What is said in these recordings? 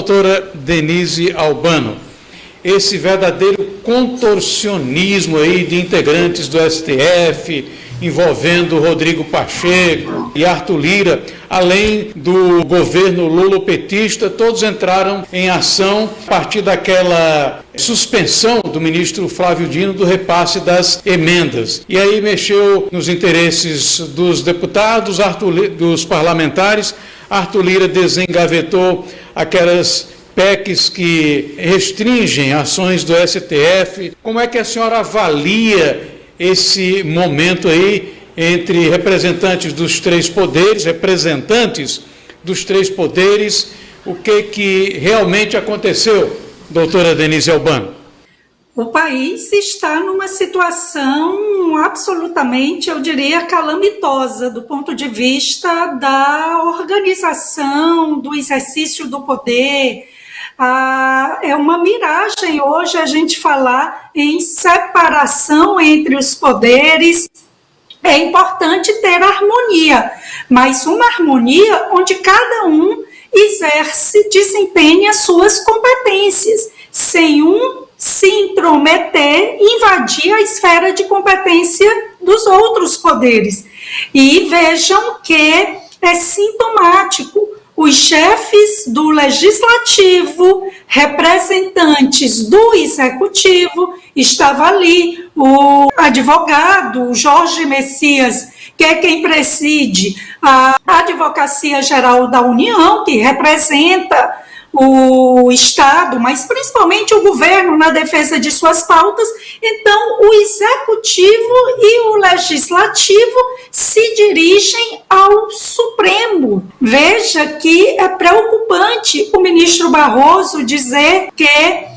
doutora Denise Albano, esse verdadeiro contorcionismo aí de integrantes do STF, envolvendo Rodrigo Pacheco e Arthur Lira, além do governo lulopetista, todos entraram em ação a partir daquela suspensão do ministro Flávio Dino do repasse das emendas. E aí mexeu nos interesses dos deputados, dos parlamentares. Arthur Lira desengavetou aquelas PECs que restringem ações do STF. Como é que a senhora avalia esse momento aí entre representantes dos três poderes, o que realmente aconteceu, doutora Denise Albano? O país está numa situação absolutamente, eu diria, calamitosa do ponto de vista da organização, do exercício do poder. É uma miragem hoje a gente falar em separação entre os poderes. É importante ter harmonia, mas uma harmonia onde cada um desempenha suas competências, sem um se intrometer e invadir a esfera de competência dos outros poderes. E vejam que é sintomático. Os chefes do legislativo, representantes do executivo, estava ali o advogado Jorge Messias, que é quem preside a Advocacia Geral da União, que representa o Estado, mas principalmente o governo na defesa de suas pautas. Então, o executivo e o legislativo se dirigem ao Supremo. Veja que é preocupante o ministro Barroso dizer que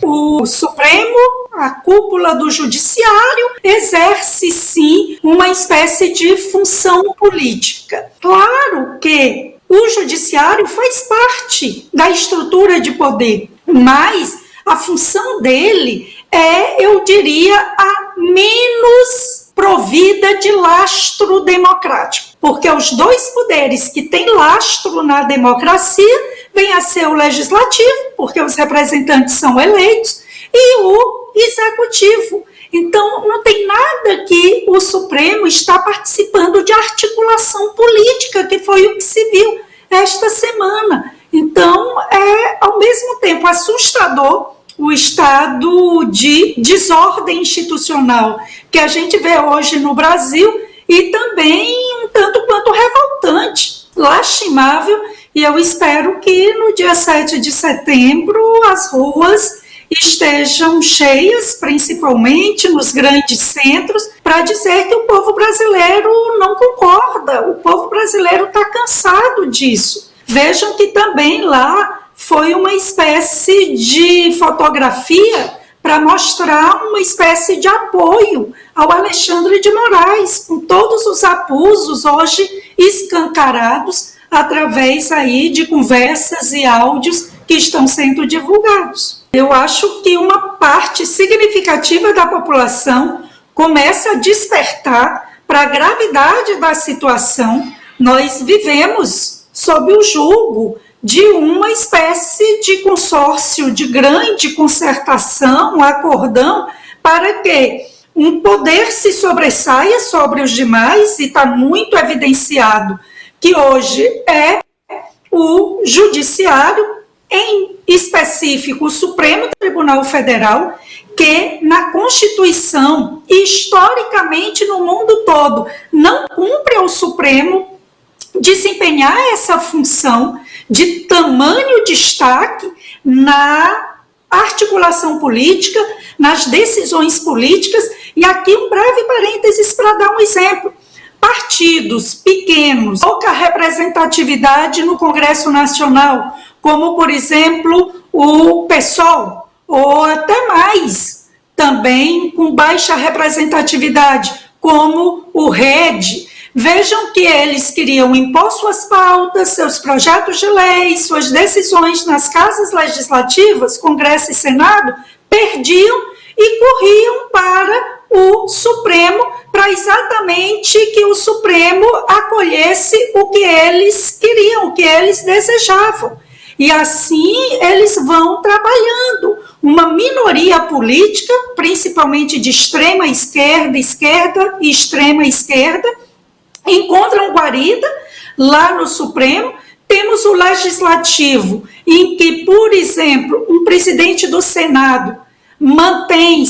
o Supremo, a cúpula do judiciário, exerce sim uma espécie de função política. Claro que o judiciário faz parte da estrutura de poder, mas a função dele é, eu diria, a menos provida de lastro democrático, porque os dois poderes que têm lastro na democracia vêm a ser o legislativo, porque os representantes são eleitos, e o executivo. Então, não tem nada que o Supremo está participando de articulação política, que foi o que se viu esta semana. Então, é, ao mesmo tempo, assustador o estado de desordem institucional que a gente vê hoje no Brasil e também um tanto quanto revoltante, lastimável, e eu espero que no dia 7 de setembro as ruas estejam cheias, principalmente nos grandes centros, para dizer que o povo brasileiro não concorda, o povo brasileiro está cansado disso. Vejam que também lá foi uma espécie de fotografia para mostrar uma espécie de apoio ao Alexandre de Moraes, com todos os abusos hoje escancarados através aí de conversas e áudios que estão sendo divulgados. Eu acho que uma parte significativa da população começa a despertar para a gravidade da situação. Nós vivemos sob o julgo de uma espécie de consórcio, de grande concertação, acordão, para que um poder se sobressaia sobre os demais, e está muito evidenciado que hoje é o judiciário, em específico o Supremo Tribunal Federal, que na Constituição e historicamente no mundo todo não cumpre ao Supremo desempenhar essa função de tamanho destaque na articulação política, nas decisões políticas. E aqui um breve parênteses para dar um exemplo. Partidos pequenos, pouca representatividade no Congresso Nacional, como, por exemplo, o PSOL, ou até mais, também com baixa representatividade, como o RED. Vejam que eles queriam impor suas pautas, seus projetos de lei, suas decisões nas casas legislativas, Congresso e Senado, perdiam e corriam para o Supremo, para exatamente que o Supremo acolhesse o que eles queriam, o que eles desejavam. E assim eles vão trabalhando. Uma minoria política, principalmente de extrema esquerda, esquerda e extrema esquerda, encontram guarida lá no Supremo. Temos o Legislativo, em que, por exemplo, um presidente do Senado mantém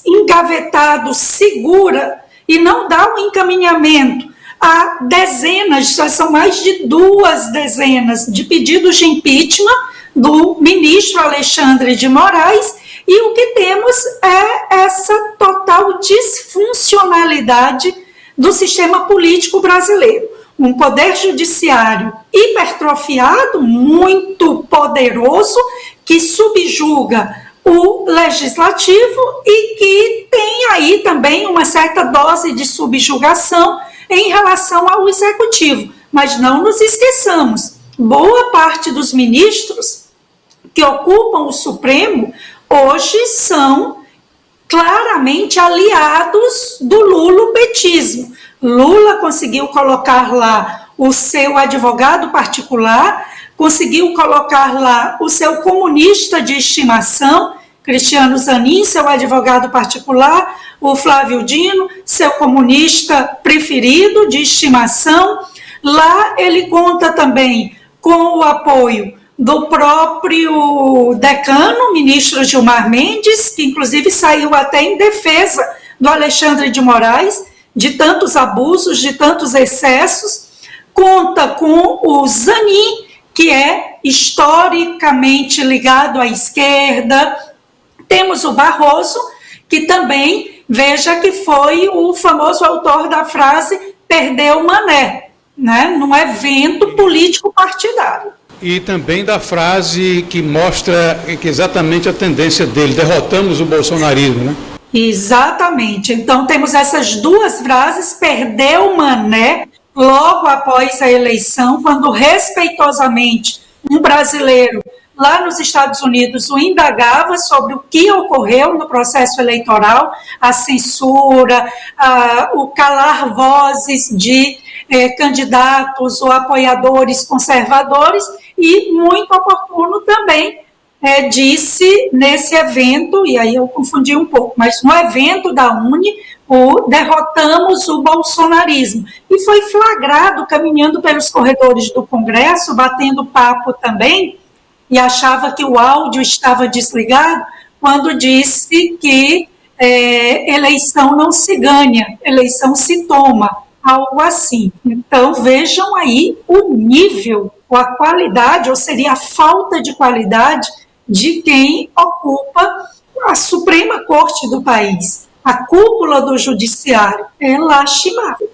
engavetado, segura e não dá o encaminhamento a dezenas, já são mais de 2 dezenas de pedidos de impeachment do ministro Alexandre de Moraes, e o que temos é essa total disfuncionalidade do sistema político brasileiro. Um poder judiciário hipertrofiado, muito poderoso, que subjuga o legislativo e que tem aí também uma certa dose de subjugação em relação ao executivo. Mas não nos esqueçamos, boa parte dos ministros que ocupam o Supremo hoje são claramente aliados do lulopetismo. Lula conseguiu colocar lá o seu advogado particular, conseguiu colocar lá o seu comunista de estimação, Cristiano Zanin, seu advogado particular, o Flávio Dino, seu comunista preferido de estimação. Lá ele conta também com o apoio do próprio decano, ministro Gilmar Mendes, que inclusive saiu até em defesa do Alexandre de Moraes, de tantos abusos, de tantos excessos. Conta com o Zanin, que é historicamente ligado à esquerda. Temos o Barroso, que também, veja que foi o famoso autor da frase "perdeu o mané", né, num evento político partidário. E também da frase que mostra que exatamente a tendência dele: derrotamos o bolsonarismo, né? Exatamente. Então temos essas 2 frases: perdeu o mané, logo após a eleição, quando respeitosamente um brasileiro lá nos Estados Unidos o indagava sobre o que ocorreu no processo eleitoral, a censura, o calar vozes de candidatos ou apoiadores conservadores, e muito oportuno também disse nesse evento, e aí eu confundi um pouco, mas no evento da UNE, o derrotamos o bolsonarismo, e foi flagrado caminhando pelos corredores do Congresso, batendo papo também, e achava que o áudio estava desligado, quando disse que eleição não se ganha, eleição se toma, algo assim. Então vejam aí o nível, ou a qualidade, ou seria a falta de qualidade de quem ocupa a Suprema Corte do país. A cúpula do Judiciário é lastimável.